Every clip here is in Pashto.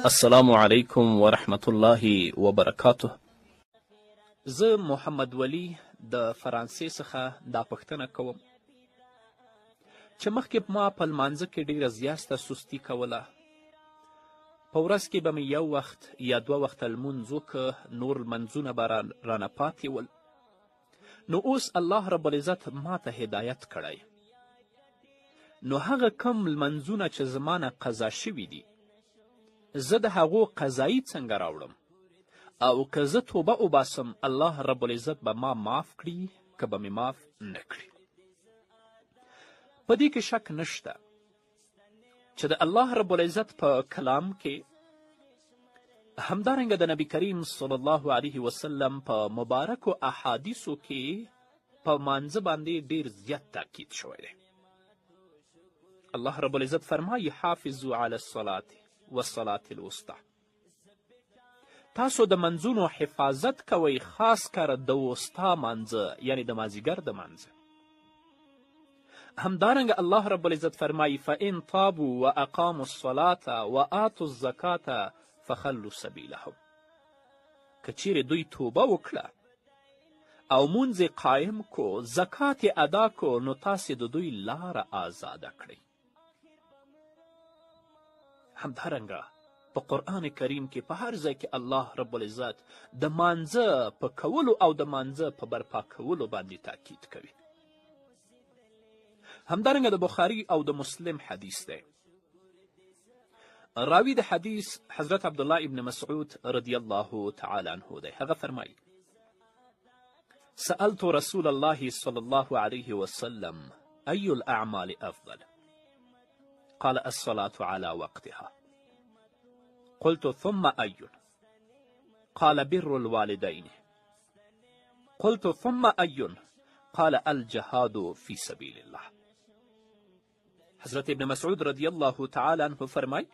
السلام علیکم ورحمت الله وبرکاته. زه محمد ولی د فرانسې څخه دا پوښتنه کوم چې مخکې ما په لمانځه کې ډیره زیاته سستي کوله. په ورځ کې به مې یو وخت یا دوه وخته لمونځ وکه، نور لمنځونه به رانه پاتې ول. نو اوس الله رب العزت ما ته هدایت کړی. نو هغه کم لمنځونه چې زما نه قضا شوي دي، زه د هغو قضایی څنګه راوړم؟ او که زه توبه وباسم، الله رب العزت به ما معاف کړي که به مې معاف نه کړي. په دې کې شک نشته چې د الله رب العزت په کلام کې، همدارنګه د نبی کریم صلی الله علیه وسلم په مبارکو احادیثو کې په مانځه باندې ډیر زیات تاکید شوی دی. الله رب العزت فرمایي حافظو علی الصلاة والصلاة الوسطی، تاسو د منځونو حفاظت کوئ، خاص کر د وسطا مانځه یعنی د مازدیګر د مانځه. همدارنګه الله رب العزت فرمایي فإن تابوا واقاموا الصلاة وآتوا الزکاة فخلوا سبیلهم، که چیرې دوی توبه وکړه او مونځ قایم کو، زکات ادا کو، نو تاسې د دوی لاره آزاده کړئ. همدارنګه په قرآن کریم کې په هر ځای کې الله رب العزت د مانځه په کولو او د مانځه په برپا کولو باندې تاکید کوي. همدارنګه د بخاري او د مسلم حدیث دی. راوی د حدیث حضرت عبدالله ابن مسعود رضی الله تعالی عنه دی. هغه فرمایي سألت رسول الله صلی الله علیه وسلم أي الأعمال أفضل؟ قال الصلاة على وقتها. قلت ثم أي؟ قال بر الوالدين. قلت ثم أي؟ قال الجهاد في سبيل الله. حضرت ابن مسعود رضی الله تعالی عنه فرمای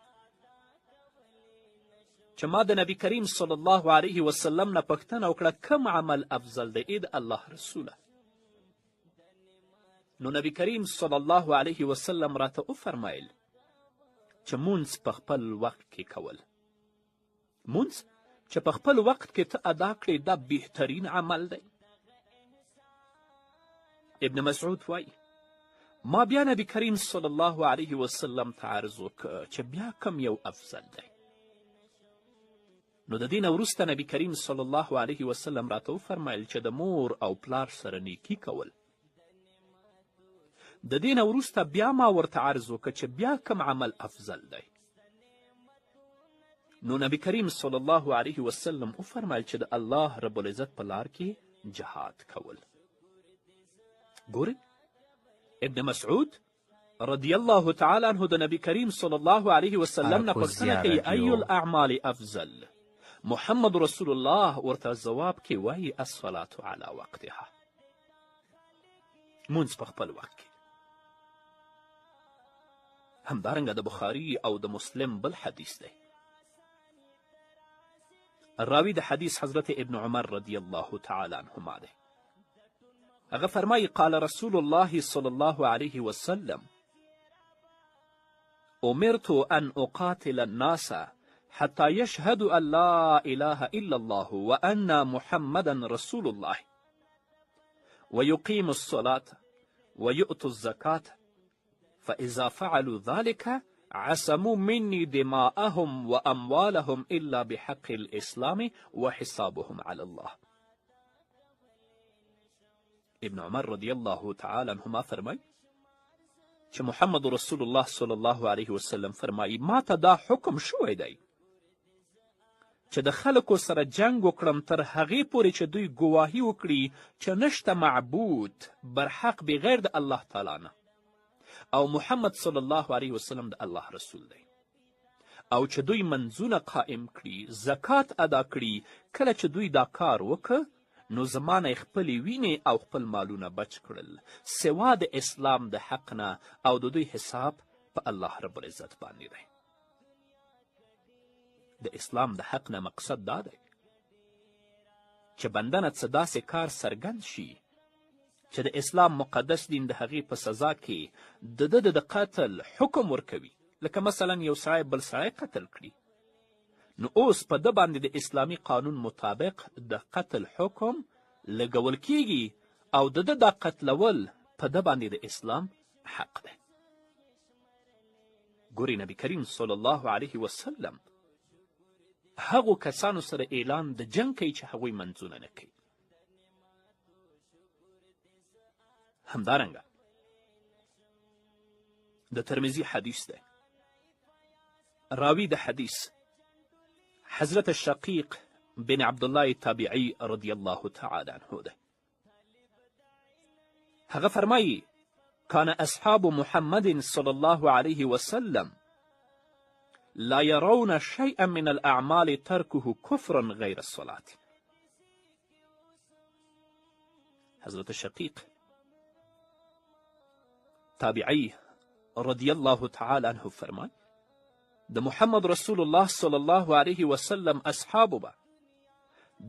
چې ما د نبی کریم صلی الله علیه وسلم نه پوښتنه وکړه کم عمل افضل دی ای د الله رسوله؟ نو نبی کریم صلی الله علیه وسلم راته وفرمایل چې مونځ په خپل وخت کې کول. مونځ چې په خپل وخت کې ته ادا کړې دا بهترین عمل دی. ابن مسعود وایي ما بیا نبی کریم صلی الله علیه وسلم ته عرض وکړه چې بیا کم یو افضل دی؟ نو د دې نه وروسته نبی کریم صلی الله علیه وسلم راته وفرمیل چې د مور او پلار سره نیکي کول. د دې نه وروسته بیا ما ورته عرض وکړه چې بیا کم عمل افضل دی؟ نو نبی کریم صلی الله علیه وسلم وفرمیل چې د الله رب العزت په لار کې جهاد کول. ګورئ ابن مسعود رضی الله تعالی عنه د نبی کریم صلی الله علیه وسلم نه پوښتنه کوي ای الاعمال افضل؟ محمد رسول الله ورته ځواب کې وایي الصلاة علی وقتها، مونځ په خپل وخت کې. همدارنګه د بخاري او د مسلم بل حدیث دی. راوی د حدیث حضرت ابن عمر رضی الله تعالی عنهما دی. هغه فرمایي قال رسول الله صلی الله علیه وسلم امرت ان اقاتل الناس حتى يشهدوا ان لا اله الا الله وان محمدا رسول الله ويقيموا الصلاة ويؤتوا الزكاة فإذا فعلوا ذلك عصموا مني دماءهم وأموالهم إلا بحق الإسلام وحسابهم على الله. ابن عمر رضی الله تعالی عنهما فرمای چې محمد رسول الله صلی الله علیه وسلم فرمایي ما ته دا حکم شوی دی چې د خلکو سره جنگ وکړم تر هغې پورې چې دوی ګواهي وکړي چې نشته معبود برحق بغیر د الله تعالی نه او محمد صلی الله علیه وسلم د الله رسول دی، او چې دوی منځونه قائم کړي، زکات ادا کړي. کله چې دوی دا کار وکړه نو زما نه خپلې وینې او خپل مالونه بچ کړل سوا د اسلام د حق نه، او د دوی حساب په الله رب العزت باندې دی. د اسلام د حق نه مقصد دا دی چې بنده نه څه داسې کار څرګند شي چې د اسلام مقدس دین د هغې په سزا کې د قتل حکم ورکوي. لکه مثلا یو سړی بل سړی قتل کړي نو اوس په ده باندې د اسلامي قانون مطابق د قتل حکم لګول کیږي او د ده دا قتلول په ده باندې د اسلام حق دی. ګورې نبی کریم صلی الله علیه وسلم هغو کسانو سره اعلان د جنګ کوي چې هغوی منځونه نه کوي. همدارنګه د ترمذي حدیث دی. راوی د حدیث حضرت شقیق بن عبدالله تابعی رضی الله تعالی عنه دی. هغه فرمایي كان أصحاب محمد صلى الله عليه وسلم لا يرون شيئا من الأعمال تركه كفرا غير الصلاة. حضرت شقیق تابعی رضی الله تعالی عنه فرمای د محمد رسول الله صلی الله علیه وسلم اصحابو به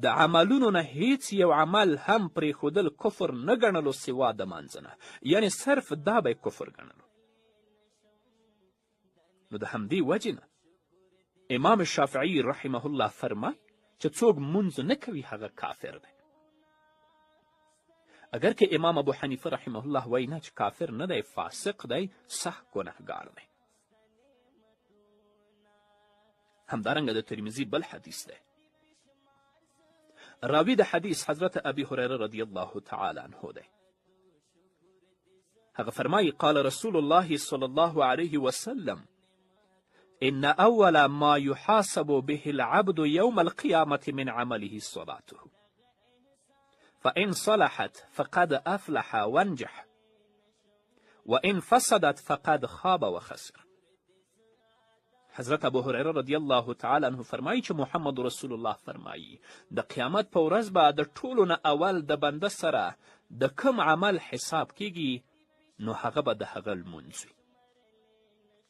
د عملونو نه هیڅ یو عمل هم پرېښودل کفر نه ګڼلو سوا د مانځه نه، یعنې صرف دا به کفر ګڼلو. نو د همدې وجې نه امام شافعي رحمه الله فرمای چې څوک مونځ نه کوي هغه کافر دی. اگر که امام ابو حنیفه رحمه الله وایي نه چې کافر نه دی، فاسق دی، سخت ګنهګار دی. همدارنګه د ترمذي بل حدیث دی. راوی د حدیث حضرت ابي هريره رضی الله تعالی عنه دی. هغه فرمایي قال رسول الله صلی الله علیه وسلم إن أول ما يحاسب به العبد يوم القيامة من عمله صلاته فإن صلحت فقد أفلح وانجح وإن فسدت فقد خاب وخسر. حضرت ابو هريره رضی الله تعالی عنه فرمایي چې محمد رسول الله فرمایي د قیامت په ورځ به د ټولو نه اول د بنده سره د کم عمل حساب کیږي نو هغه به د هغه لمونځ وي.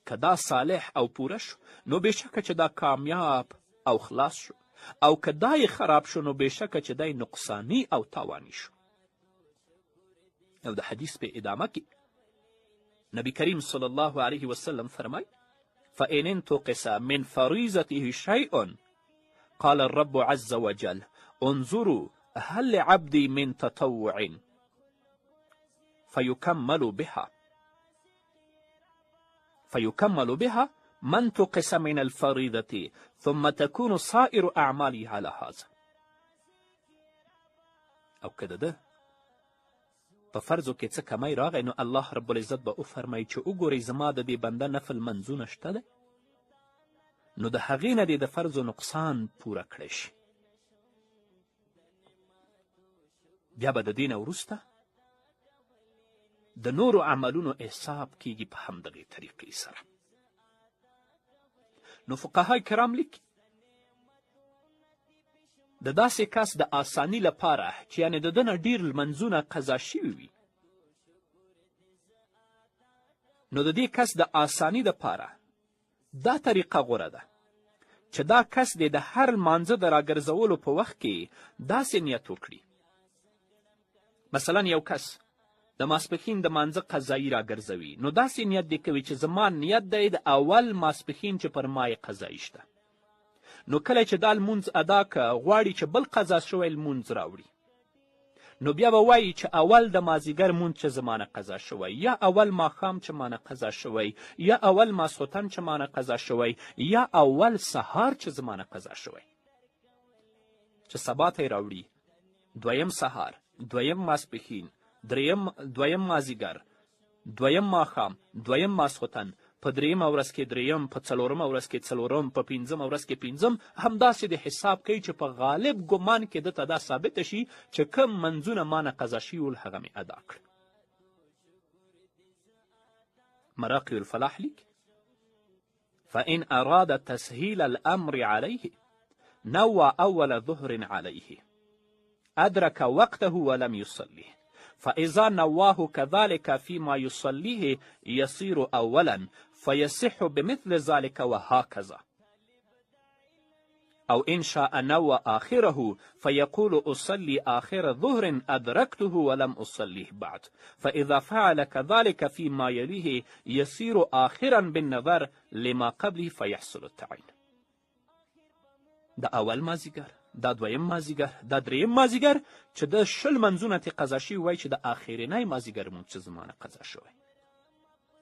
که دا صالح او پوره شو نو بېشکه چې دا کامیاب او خلاص شو، او که دا یې خراب شو نو بېشکه چې دی نقصانی او تاوانی شو. او د حدیث په ادامه کې نبی کریم صلی الله علیه وسلم فرمای فإن انتقص من فريضته شيء قال الرب عز وجل انظروا هل لعبدي من تطوع فيكمل بها ما انتقص من الفريضة ثم تكون سائر أعمالي على هذا. او که ده په فرضو کې څه کمی راغی نو الله رب العزت به وفرمایي چې وګورئ زما د دې بنده نفل منځونه شته دی، نو د هغې نه دې د فرضو نقصان پوره کړی شي. بیا به د دې نه وروسته د نورو عملونو حساب کیږي په همدغې طریقې سره. نو فقهای کرام لیکي د داسې کس د آسانی لپاره چې یعنې د ده نه ډېر لمنځونه قضا شوي وي، نو د دې کس د آسانی لپاره دا طریقه غوره ده چې دا کس د هر لمانځه د راګرځولو په وخت کې داسې نیت وکړي. مثلا یو کس د ماسپښین د مانځه قضایي راګرځوي، نو داسې نیت دی کوي چې زما نیت دی د اول ماسپښین چې پر ما یې قضایي شته، نو کله چې دا لمونځ ادا که غواړي چې بل قضا شوی لمونځ راوړي، نو بیا به وایي چې اول د مازدیګر مونځ چې زمانه قضا شوی، یا اول ماښام چې مانه قضا شوی، یا اول ماسخوتن چې مانه قضا شوی، یا اول سهار چې زمانه قضا شوی. چې سبا ته یې راوړي، دویم سهار، دویم ماسپښین، دویم مازدیګر، دویم ماښام، دویم ماسخوتن، په دریمه ورځ کې دریم، په څلورمه ورځ کې څلورم، په پنځمه ورځ کې پنځم، همداسې د حساب کوي چې په غالب ګمان کې دته دا ثابته شي چې کوم منځونه مانه قضا شوي ول هغه مې ادا کړل. مراقي الفلاح لیک فإن أراد تسهيل الأمر عليه نوى أول ظهر عليه أدرك وقته ولم يصليه فإذا نواه كذلك فيما يصليه يصير أولا فيصح بمثل ذلك وهكذا. أو إن شاء نوى آخره فيقول أصلي آخر ظهر أدركته ولم أصليه بعد، فإذا فعل كذلك فيما يليه يصير آخرا بالنظر لما قبله فيحصل التعين. د اول مازدیګر، دا دویم مازدیګر، دا دریم مازدیګر چې د 20 منځونه ترې قضا شوي وای چې د آخرنی مازدیګر مونږ چې زمانه قضا شوی.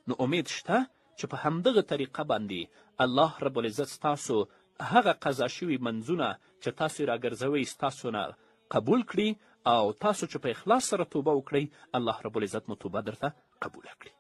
نو امید شته چې په همدغه طریقه باندې الله رب العزت ستاسو هغه قضا شوي منځونه چې تاسو یې راګرځوئ ستاسو نه قبول کړي او تاسو چې په اخلاص سره توبه وکړئ الله رب العزت مو توبه درته قبوله کړي.